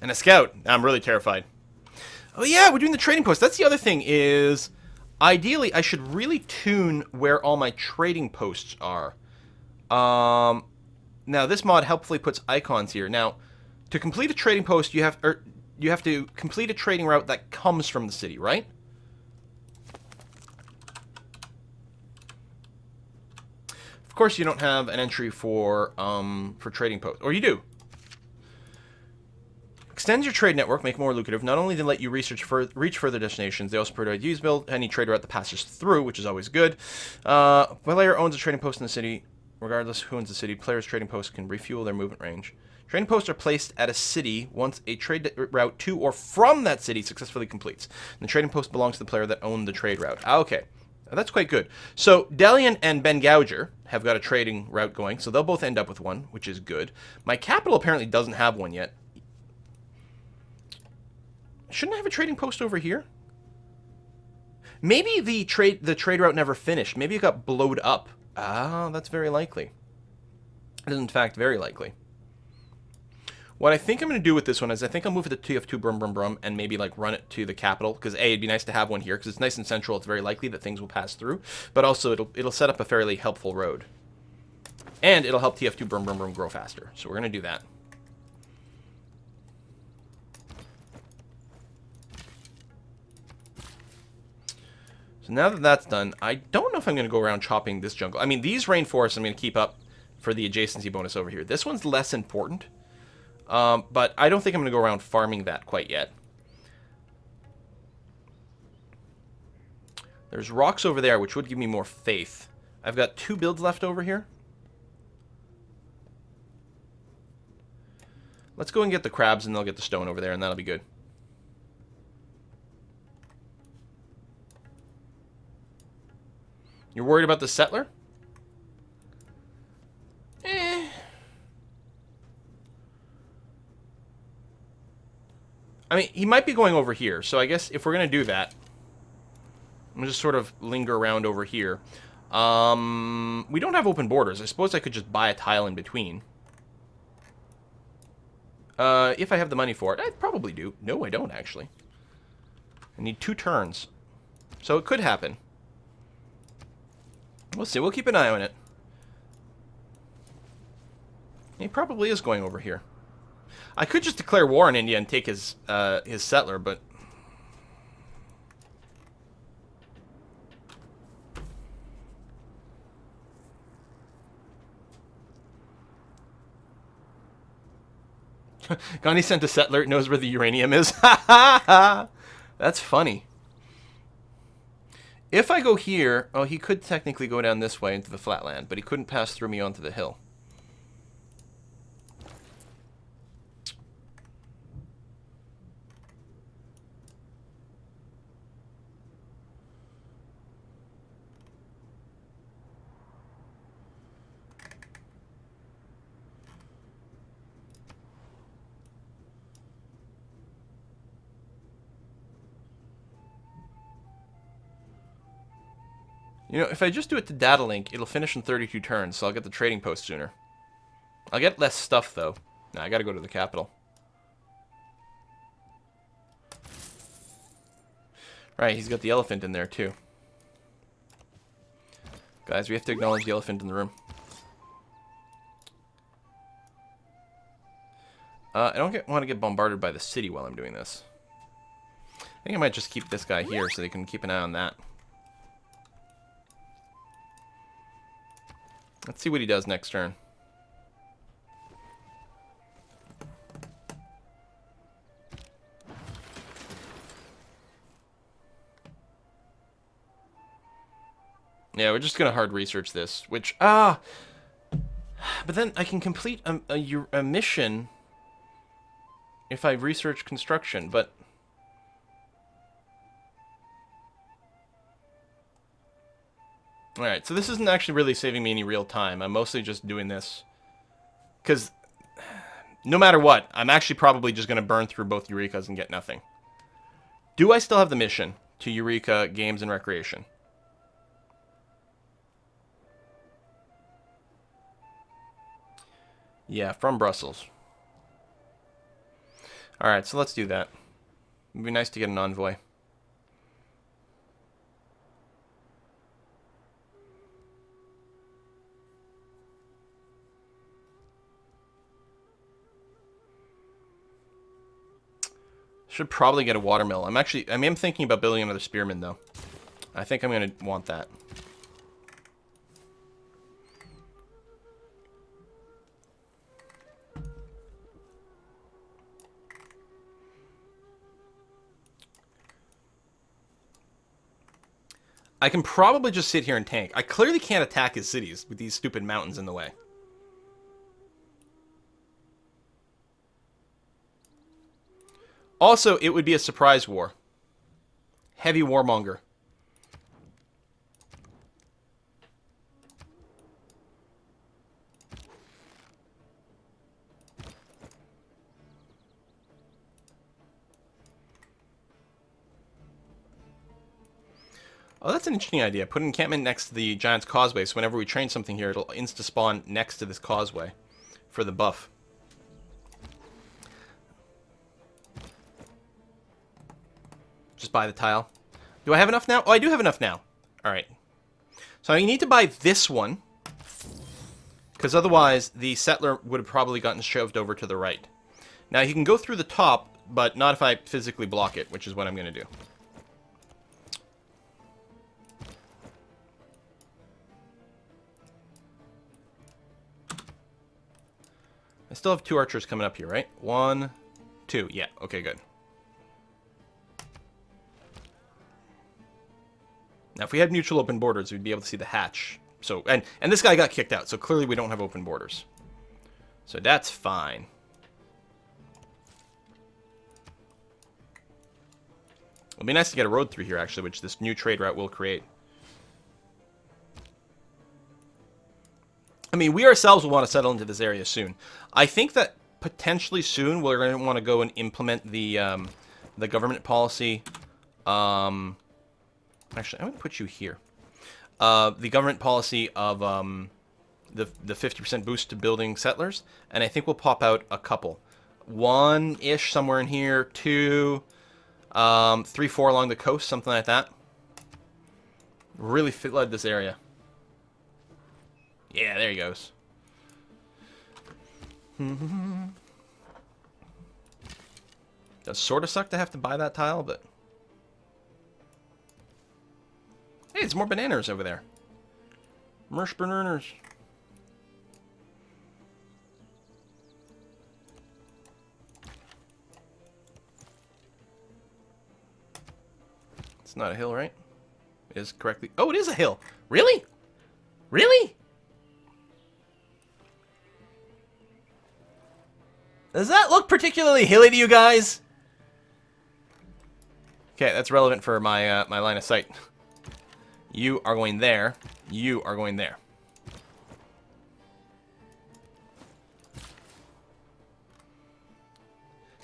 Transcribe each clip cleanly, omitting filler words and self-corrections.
And a scout. I'm really terrified. Oh yeah, we're doing the trading post. That's the other thing is, ideally, I should really tune where all my trading posts are. Now this mod helpfully puts icons here. Now, to complete a trading post, you have to complete a trading route that comes from the city, right? Of course, you don't have an entry for trading posts, or you do. Extends your trade network, make it more lucrative. Not only they let you reach further destinations, they also provide use build any trade route that passes through, which is always good. Player owns a trading post in the city. Regardless who owns the city, players' trading posts can refuel their movement range. Trading posts are placed at a city once a trade route to or from that city successfully completes. And the trading post belongs to the player that owned the trade route. Okay. That's quite good. So Delian and Ben Gouger have got a trading route going, so they'll both end up with one, which is good. My capital apparently doesn't have one yet. Shouldn't I have a trading post over here? Maybe the trade route never finished. Maybe it got blowed up. Ah, that's very likely. It is in fact very likely. What I think I'm going to do with this one is I think I'll move it to TF2 Brum Brum Brum and maybe like run it to the capital, because A, it'd be nice to have one here because it's nice and central. It's very likely that things will pass through, but also it'll set up a fairly helpful road. And it'll help TF2 Brum Brum Brum grow faster. So we're going to do that. So now that that's done, I don't know if I'm going to go around chopping this jungle. I mean, these rainforests I'm going to keep up for the adjacency bonus over here. This one's less important. But I don't think I'm going to go around farming that quite yet. There's rocks over there, which would give me more faith. I've got 2 builds left over here. Let's go and get the crabs, and they'll get the stone over there, and that'll be good. You're worried about the settler? I mean, he might be going over here, so I guess if we're going to do that, I'm going to just sort of linger around over here. We don't have open borders. I suppose I could just buy a tile in between. If I have the money for it. I probably do. No, I don't, actually. I need 2 turns. So it could happen. We'll see. We'll keep an eye on it. He probably is going over here. I could just declare war on India and take his settler, but... Gandhi sent a settler, knows where the uranium is. Ha ha ha! That's funny. If I go here... Oh, he could technically go down this way into the flatland, but he couldn't pass through me onto the hill. You know, if I just do it to data link, it'll finish in 32 turns, so I'll get the trading post sooner. I'll get less stuff, though. Nah, I gotta go to the capital. Right, he's got the elephant in there, too. Guys, we have to acknowledge the elephant in the room. I don't want to get bombarded by the city while I'm doing this. I think I might just keep this guy here so they can keep an eye on that. Let's see what he does next turn. Yeah, we're just going to hard research this, which... but then I can complete a mission if I research construction, but... Alright, so this isn't actually really saving me any real time. I'm mostly just doing this because no matter what, I'm actually probably just going to burn through both Eurekas and get nothing. Do I still have the mission to Eureka Games and Recreation? Yeah, from Brussels. Alright, so let's do that. It'd be nice to get an envoy. Should probably get a watermill. I am thinking about building another spearman, though. I think I'm going to want that. I can probably just sit here and tank. I clearly can't attack his cities with these stupid mountains in the way. Also, it would be a surprise war. Heavy warmonger. Oh, that's an interesting idea. Put an encampment next to the Giant's Causeway, so whenever we train something here, it'll insta-spawn next to this causeway for the buff. Just buy the tile. Do I have enough now? Oh, I do have enough now. Alright. So I need to buy this one, because otherwise the settler would have probably gotten shoved over to the right. Now, he can go through the top, but not if I physically block it, which is what I'm going to do. I still have 2 archers coming up here, right? 1, 2. Yeah, okay, good. Now, if we had mutual open borders, we'd be able to see the hatch. So, and this guy got kicked out, so clearly we don't have open borders. So that's fine. It'll be nice to get a road through here, actually, which this new trade route will create. I mean, we ourselves will want to settle into this area soon. I think that potentially soon we're going to want to go and implement the government policy. Actually, I'm going to put you here. The government policy of the 50% boost to building settlers, and I think we'll pop out a couple. 1-ish somewhere in here, 2, 3, 4 along the coast, something like that. Really flood this area. Yeah, there he goes. Does sort of suck to have to buy that tile, but... Hey, it's more bananas over there. Mersh bananas. It's not a hill, right? It is correctly... Oh, it is a hill! Really? Really? Does that look particularly hilly to you guys? Okay, that's relevant for my my line of sight. You are going there. You are going there.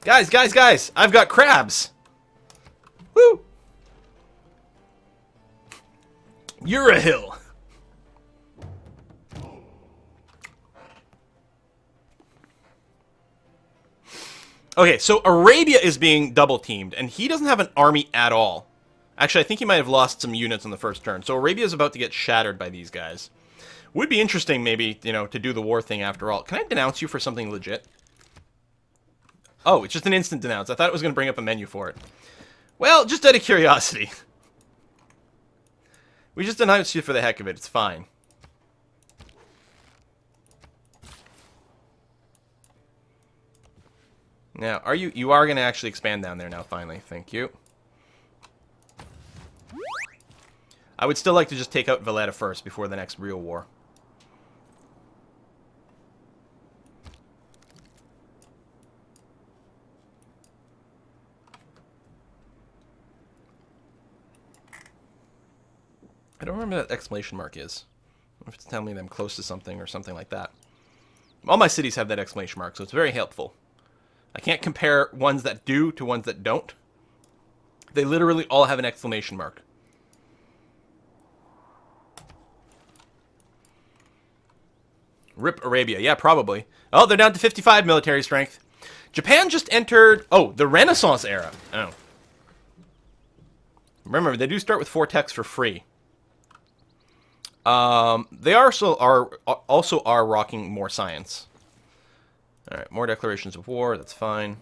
Guys, guys, guys! I've got crabs! Woo! You're a hill! Okay, so Arabia is being double-teamed, and he doesn't have an army at all. Actually, I think he might have lost some units on the first turn. So Arabia is about to get shattered by these guys. Would be interesting, maybe, you know, to do the war thing after all. Can I denounce you for something legit? Oh, it's just an instant denounce. I thought it was going to bring up a menu for it. Well, just out of curiosity. We just denounce you for the heck of it. It's fine. Now, you are going to actually expand down there now, finally. Thank you. I would still like to just take out Valetta first before the next real war. I don't remember what that exclamation mark is. I have to tell me that I'm close to something or something like that. All my cities have that exclamation mark, so it's very helpful. I can't compare ones that do to ones that don't. They literally all have an exclamation mark. Rip Arabia. Yeah, probably. Oh, they're down to 55 military strength. Japan just entered... Oh, the Renaissance era. Oh. Remember, they do start with 4 techs for free. They also are rocking more science. Alright, more declarations of war. That's fine.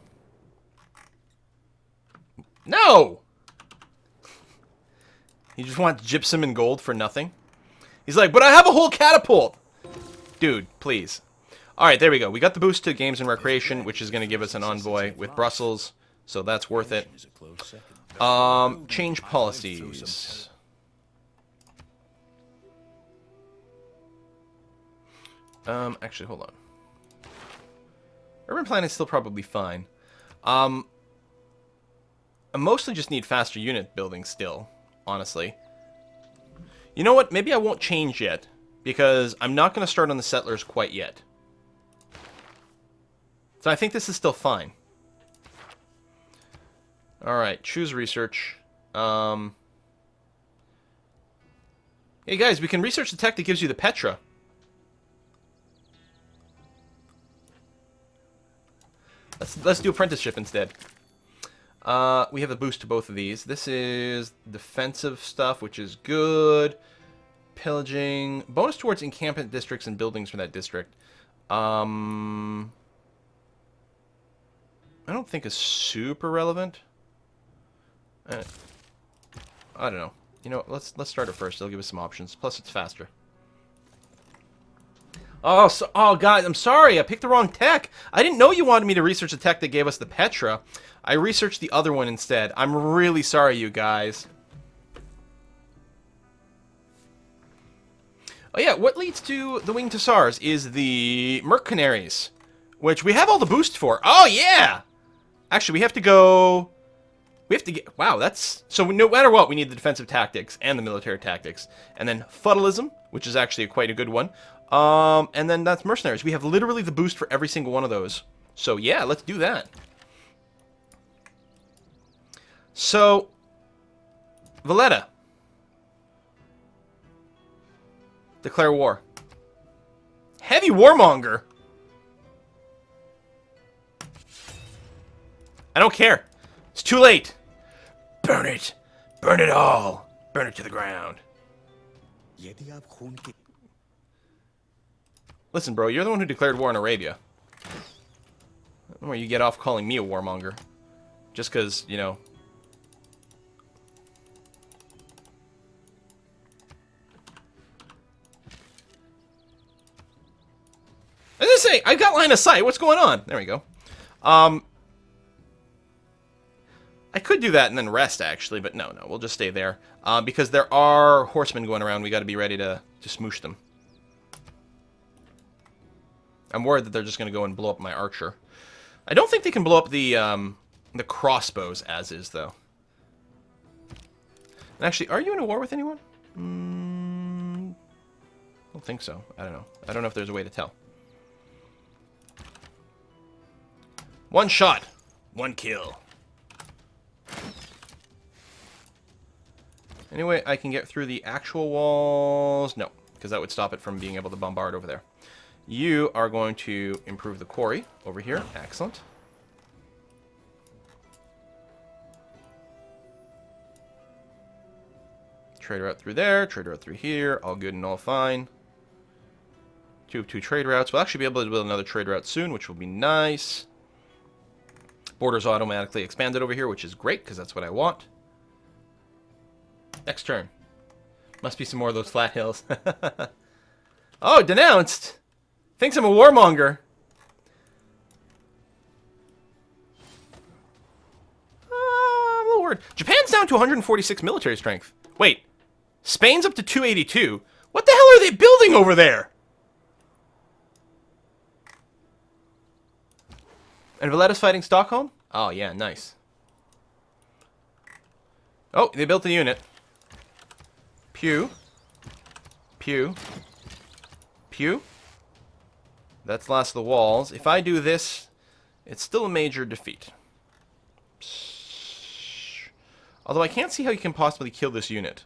No! He just wants gypsum and gold for nothing. He's like, but I have a whole catapult! Dude, please. Alright, there we go. We got the boost to Games and Recreation, which is going to give us an envoy with Brussels, so that's worth it. Change policies. Actually, hold on. Urban planning is still probably fine. I mostly just need faster unit building still, honestly. You know what? Maybe I won't change yet, because I'm not going to start on the settlers quite yet. So I think this is still fine. Alright, choose research. Hey guys, we can research the tech that gives you the Petra. Let's do apprenticeship instead. We have a boost to both of these. This is defensive stuff, which is good. Pillaging. Bonus towards encampment districts and buildings for that district. I don't think is super relevant. I don't know. You know, let's start it first. It'll give us some options. Plus, it's faster. Oh, guys, I'm sorry. I picked the wrong tech. I didn't know you wanted me to research the tech that gave us the Petra. I researched the other one instead. I'm really sorry, you guys. Oh, yeah, what leads to the Winged Hussars is the Mercenaries, which we have all the boost for. Oh, yeah! Actually, we have to go... We have to get... Wow, that's... So no matter what, we need the defensive tactics and the military tactics. And then Feudalism, which is actually quite a good one. And then that's Mercenaries. We have literally the boost for every single one of those. So, yeah, let's do that. So, Valetta. Declare war. Heavy warmonger. I don't care. It's too late. Burn it. Burn it all. Burn it to the ground. Listen, bro, you're the one who declared war on Arabia. I don't know where you get off calling me a warmonger. Just because, you know... I was gonna say, I've got line of sight. What's going on? There we go. I could do that and then rest, actually, but no, we'll just stay there. Because there are horsemen going around. We got to be ready to smoosh them. I'm worried that they're just going to go and blow up my archer. I don't think they can blow up the crossbows as is, though. And actually, are you in a war with anyone? I don't think so. I don't know. I don't know if there's a way to tell. One shot. One kill. Anyway, I can get through the actual walls. No, because that would stop it from being able to bombard over there. You are going to improve the quarry over here. Excellent. Trade route through there. Trade route through here. All good and all fine. 2 of 2 trade routes. We'll actually be able to build another trade route soon, which will be nice. Borders automatically expanded over here, which is great, because that's what I want. Next turn. Must be some more of those flat hills. Oh, denounced! Thinks I'm a warmonger. I'm a little worried. Japan's down to 146 military strength. Wait. Spain's up to 282. What the hell are they building over there? And Valletta's fighting Stockholm? Oh, yeah, nice. Oh, they built a unit. Pew. Pew. Pew. That's the last of the walls. If I do this, it's still a major defeat. Although I can't see how you can possibly kill this unit.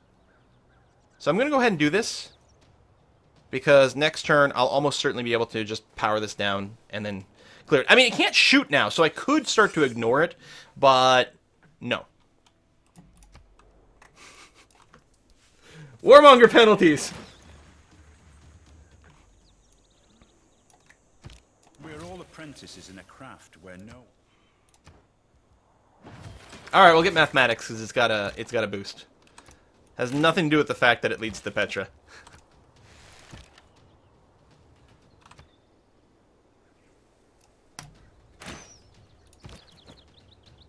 So I'm going to go ahead and do this. Because next turn, I'll almost certainly be able to just power this down and then... cleared. I mean, it can't shoot now, so I could start to ignore it, but no. Warmonger penalties. We're all apprentices in a craft where no. All right, we'll get mathematics because it's got a boost. Has nothing to do with the fact that it leads to Petra.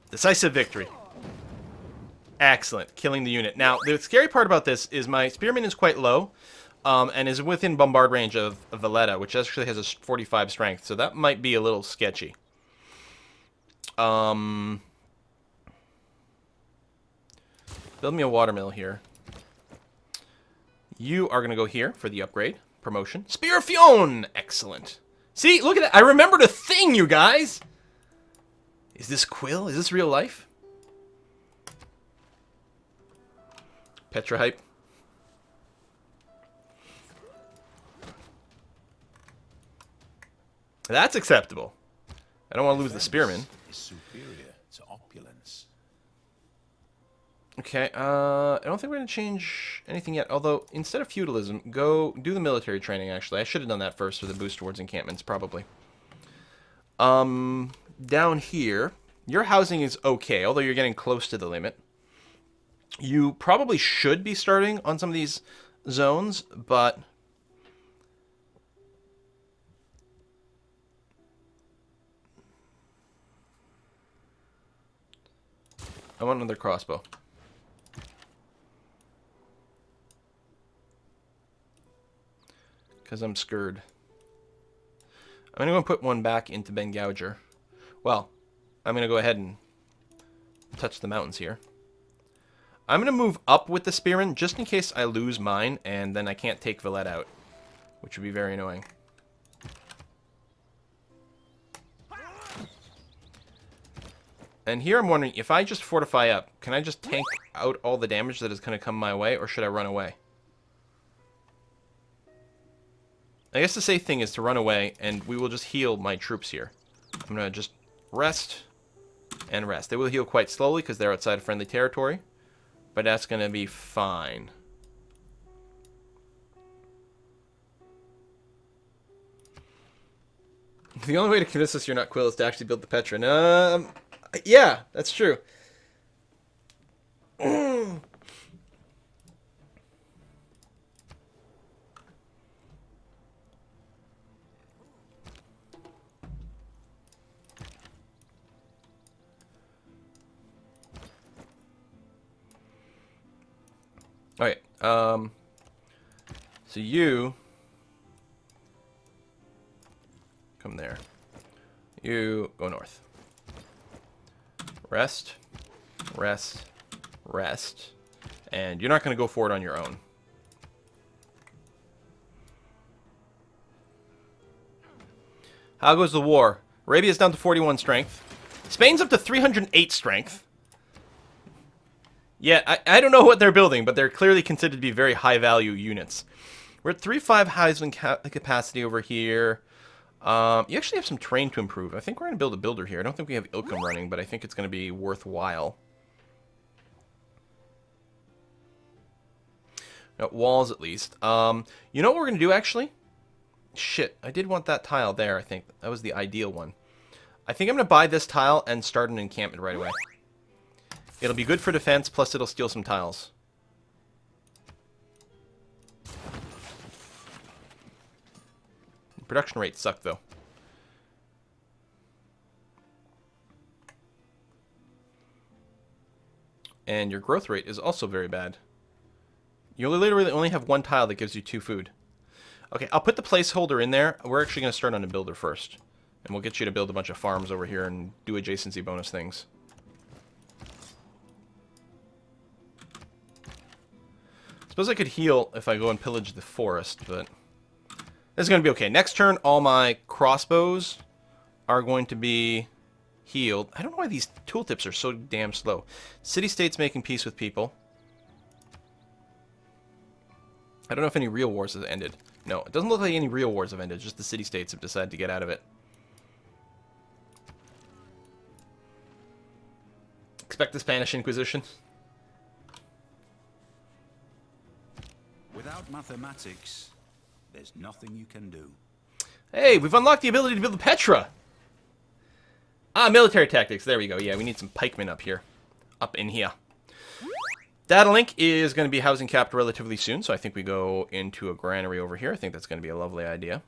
Decisive victory. Excellent. Killing the unit. Now, the scary part about this is my spearman is quite low, and is within bombard range of Valetta, which actually has a 45 strength, so that might be a little sketchy. Build me a watermill here. You are going to go here for the upgrade. Promotion. Spear Fion! Excellent. See, look at that. I remembered a thing, you guys! Is this Quill? Is this real life? Petra hype. That's acceptable. I don't want to lose the spearman. Is superior to opulence. Okay, I don't think we're going to change anything yet. Although, instead of feudalism, go do the military training, actually. I should have done that first for the boost towards encampments, probably. Down here, your housing is okay, although you're getting close to the limit. You probably should be starting on some of these zones, but I want another crossbow. Because I'm scared. I'm going to go put one back into Ben Gouger. Well, I'm going to go ahead and touch the mountains here. I'm going to move up with the spearman just in case I lose mine and then I can't take Valetta out, which would be very annoying. And here I'm wondering, if I just fortify up, can I just tank out all the damage that is going to come my way, or should I run away? I guess the safe thing is to run away, and we will just heal my troops here. I'm going to just rest and rest. They will heal quite slowly because they're outside of friendly territory, but that's going to be fine. The only way to convince us you're not Quill is to actually build the Petra. Yeah, that's true. Alright, so you come there. You go north. Rest, rest, rest. And you're not going to go for it on your own. How goes the war? Arabia's down to 41 strength. Spain's up to 308 strength. Yeah, I don't know what they're building, but they're clearly considered to be very high-value units. We're at 3.5 housing capacity over here. You actually have some terrain to improve. I think we're going to build a builder here. I don't think we have Ilkham running, but I think it's going to be worthwhile. No, walls at least. You know what we're going to do, actually? Shit, I did want that tile there, I think. That was the ideal one. I think I'm going to buy this tile and start an encampment right away. It'll be good for defense, plus it'll steal some tiles. Production rates suck, though. And your growth rate is also very bad. You literally only have one tile that gives you 2 food. Okay, I'll put the placeholder in there. We're actually going to start on a builder first. And we'll get you to build a bunch of farms over here and do adjacency bonus things. Suppose I could heal if I go and pillage the forest, but this is going to be okay. Next turn, all my crossbows are going to be healed. I don't know why these tooltips are so damn slow. City-states making peace with people. I don't know if any real wars have ended. No, it doesn't look like any real wars have ended. Just the city-states have decided to get out of it. expect the Spanish Inquisition. Without mathematics, there's nothing you can do. Hey, we've unlocked the ability to build a Petra. Ah, military tactics. There we go. Yeah, we need some pikemen up here. Up in here. Datalink is going to be housing capped relatively soon, so I think we go into a granary over here. I think that's going to be a lovely idea.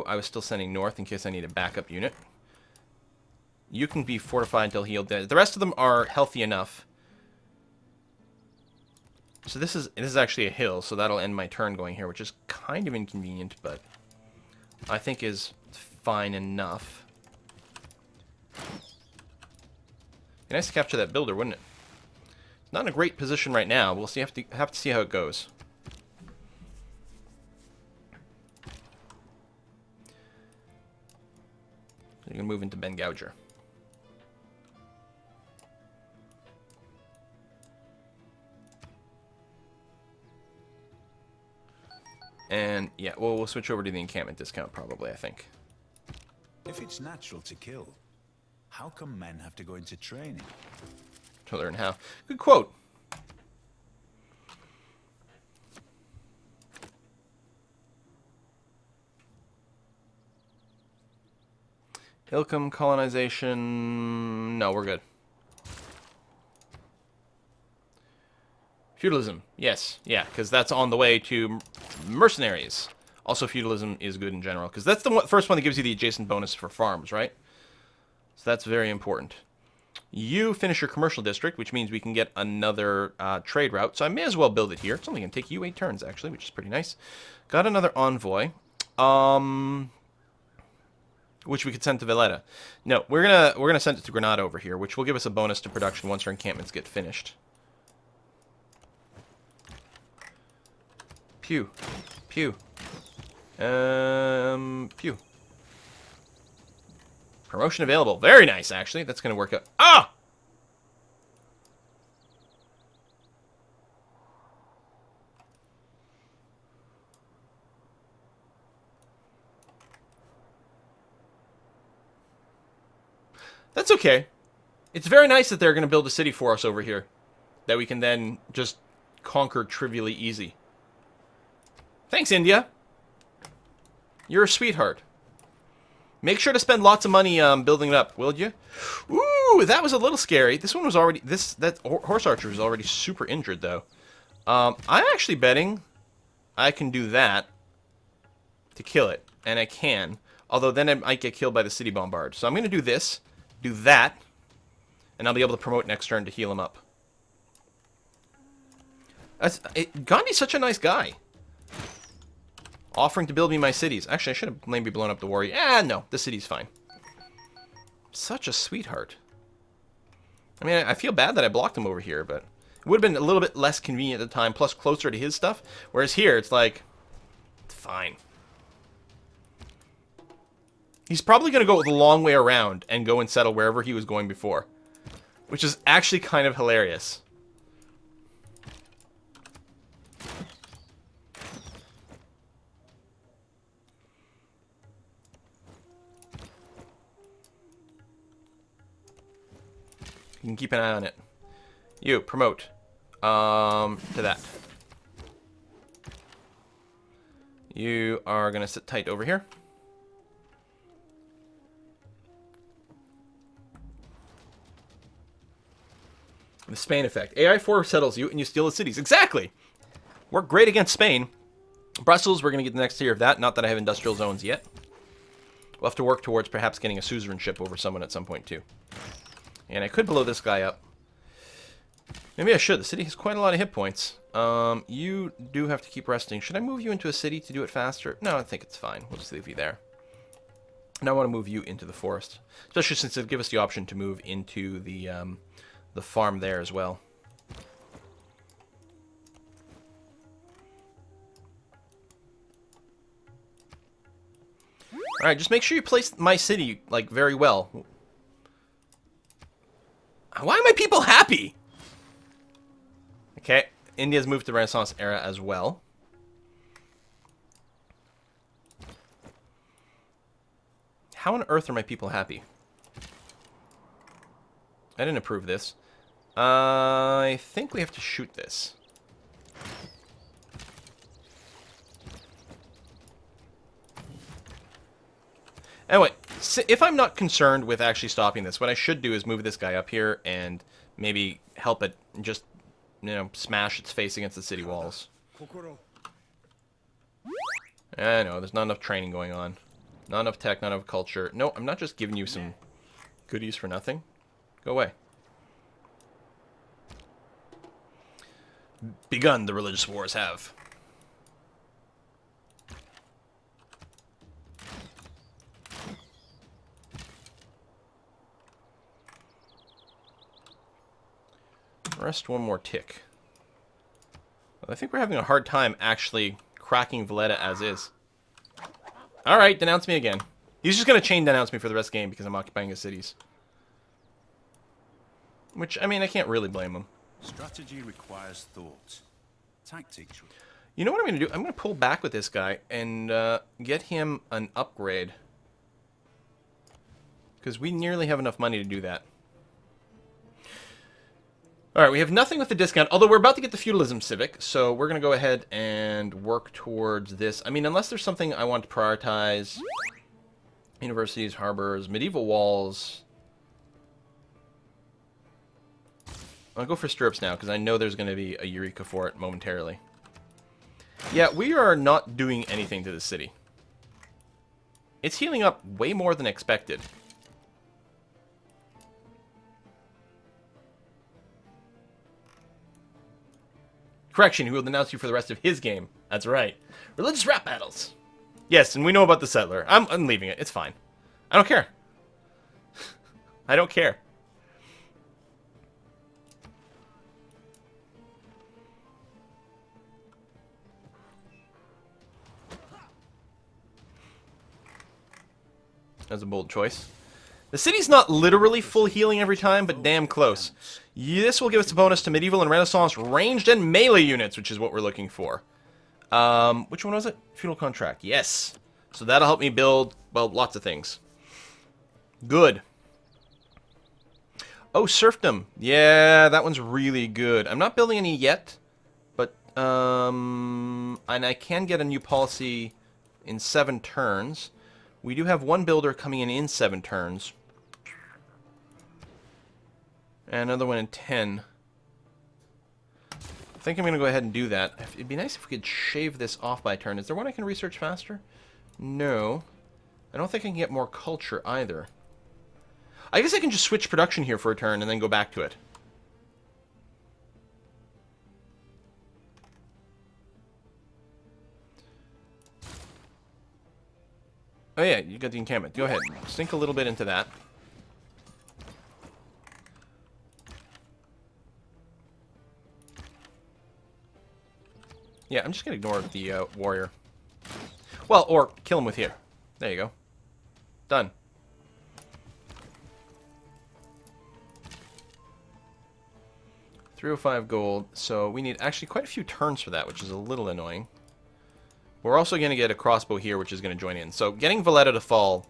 I was still sending north in case I need a backup unit. You can be fortified until healed. The rest of them are healthy enough. So this is actually a hill, so that'll end my turn going here, which is kind of inconvenient, but I think is fine enough. Be nice to capture that builder, wouldn't it? Not in a great position right now. We'll see. Have to see how it goes. You're gonna move into Ben Gouger. And yeah, well, we'll switch over to the encampment discount probably, I think. If it's natural to kill, how come men have to go into training? To learn how. Good quote. Ilkham colonization. No, we're good. Feudalism. Yes. Yeah, because that's on the way to mercenaries. Also, feudalism is good in general, because that's the first one that gives you the adjacent bonus for farms, right? So that's very important. You finish your commercial district, which means we can get another trade route. So I may as well build it here. It's only going to take you 8 turns, actually, which is pretty nice. Got another envoy. Which we could send to Valetta. No, we're gonna send it to Granada over here, which will give us a bonus to production once our encampments get finished. Pew. Pew. Pew. Promotion available. Very nice, actually. That's gonna work out. Ah! That's okay. It's very nice that they're going to build a city for us over here that we can then just conquer trivially easy. Thanks, India. You're a sweetheart. Make sure to spend lots of money building it up, will you? Ooh, that was a little scary. This one was already... That horse archer was already super injured, though. I'm actually betting I can do that to kill it. And I can. Although then I might get killed by the city bombard. So I'm going to do this. Do that, and I'll be able to promote next turn to heal him up. Gandhi's such a nice guy. Offering to build me my cities. Actually, I should have maybe blown up the warrior. No, the city's fine. Such a sweetheart. I mean, I feel bad that I blocked him over here, but it would have been a little bit less convenient at the time, plus closer to his stuff. Whereas here, it's like, it's fine. He's probably going to go the long way around and go and settle wherever he was going before. Which is actually kind of hilarious. You can keep an eye on it. You, promote. To that. You are going to sit tight over here. The Spain effect. AI4 settles you and you steal the cities. Exactly! We're great against Spain. Brussels, we're going to get the next tier of that. Not that I have industrial zones yet. We'll have to work towards perhaps getting a suzerainship over someone at some point, too. And I could blow this guy up. Maybe I should. The city has quite a lot of hit points. You do have to keep resting. Should I move you into a city to do it faster? No, I think it's fine. We'll just leave you there. And I want to move you into the forest. Especially since it'll give us the option to move into the farm there as well. Alright, just make sure you place my city, like, very well. Why are my people happy? Okay, India's moved to the Renaissance era as well. How on earth are my people happy? I didn't approve this. I think we have to shoot this. Anyway, if I'm not concerned with actually stopping this, what I should do is move this guy up here and maybe help it just, you know, smash its face against the city walls. I know, there's not enough training going on. Not enough tech, not enough culture. No, I'm not just giving you some goodies for nothing. Go away. Begun, the religious wars have. Rest one more tick. I think we're having a hard time actually cracking Valetta as is. Alright, denounce me again. He's just going to chain denounce me for the rest of the game because I'm occupying his cities. Which, I mean, I can't really blame him. Strategy requires thought. Tactics. You know what I'm going to do? I'm going to pull back with this guy and get him an upgrade. Because we nearly have enough money to do that. Alright, we have nothing with the discount, although we're about to get the feudalism civic, so we're going to go ahead and work towards this. I mean, unless there's something I want to prioritize. Universities, harbors, medieval walls. I'll go for stirrups now, because I know there's going to be a eureka for it momentarily. Yeah, we are not doing anything to the city. It's healing up way more than expected. Correction, he will denounce you for the rest of his game. That's right. Religious rap battles. Yes, and we know about the settler. I'm leaving it. It's fine. I don't care. I don't care. That's a bold choice. The city's not literally full healing every time, but damn close. This will give us a bonus to medieval and renaissance ranged and melee units, which is what we're looking for. Which one was it? Feudal contract. Yes. So that'll help me build, well, lots of things. Good. Oh, serfdom. Yeah, that one's really good. I'm not building any yet, but, and I can get a new policy in 7 turns. We do have one builder coming in 7 turns. And another one in 10. I think I'm going to go ahead and do that. It'd be nice if we could shave this off by turn. Is there one I can research faster? No. I don't think I can get more culture either. I guess I can just switch production here for a turn and then go back to it. Oh yeah, you got the encampment. Go ahead. Sink a little bit into that. Yeah, I'm just going to ignore the warrior. Well, or kill him with here. There you go. Done. $305 gold. So we need actually quite a few turns for that, which is a little annoying. We're also going to get a crossbow here, which is going to join in. So getting Valetta to fall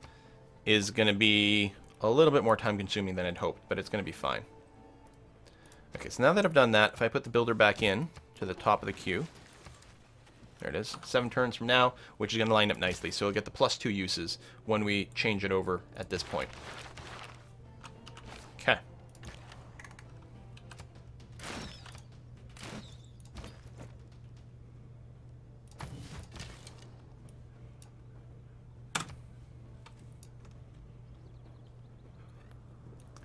is going to be a little bit more time-consuming than I'd hoped, but it's going to be fine. Okay, so now that I've done that, if I put the builder back in to the top of the queue, there it is, 7 turns from now, which is going to line up nicely. So we'll get the +2 uses when we change it over at this point. Okay.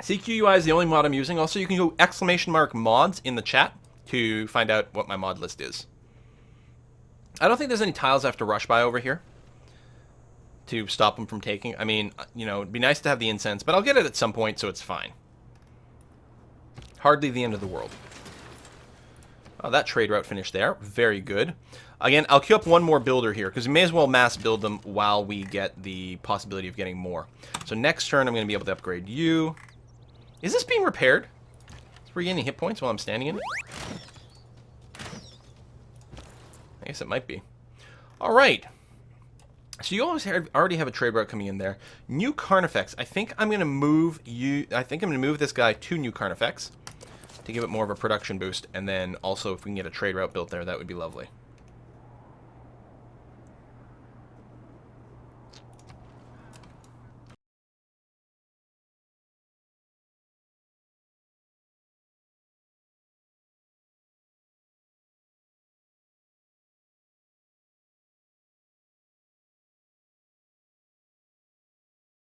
CQUI is the only mod I'm using. Also, you can go !mods in the chat to find out what my mod list is. I don't think there's any tiles I have to rush by over here to stop them from taking. I mean, you know, it'd be nice to have the incense, but I'll get it at some point, so it's fine. Hardly the end of the world. Oh, that trade route finished there. Very good. Again, I'll queue up one more builder here, because we may as well mass build them while we get the possibility of getting more. So next turn, I'm going to be able to upgrade you. Is this being repaired? Is regaining hit points while I'm standing in it? I guess it might be. Alright. So you already have a trade route coming in there. New Carnifex. I think I'm going to move you. I think I'm going to move this guy to New Carnifex to give it more of a production boost. And then also, if we can get a trade route built there, that would be lovely.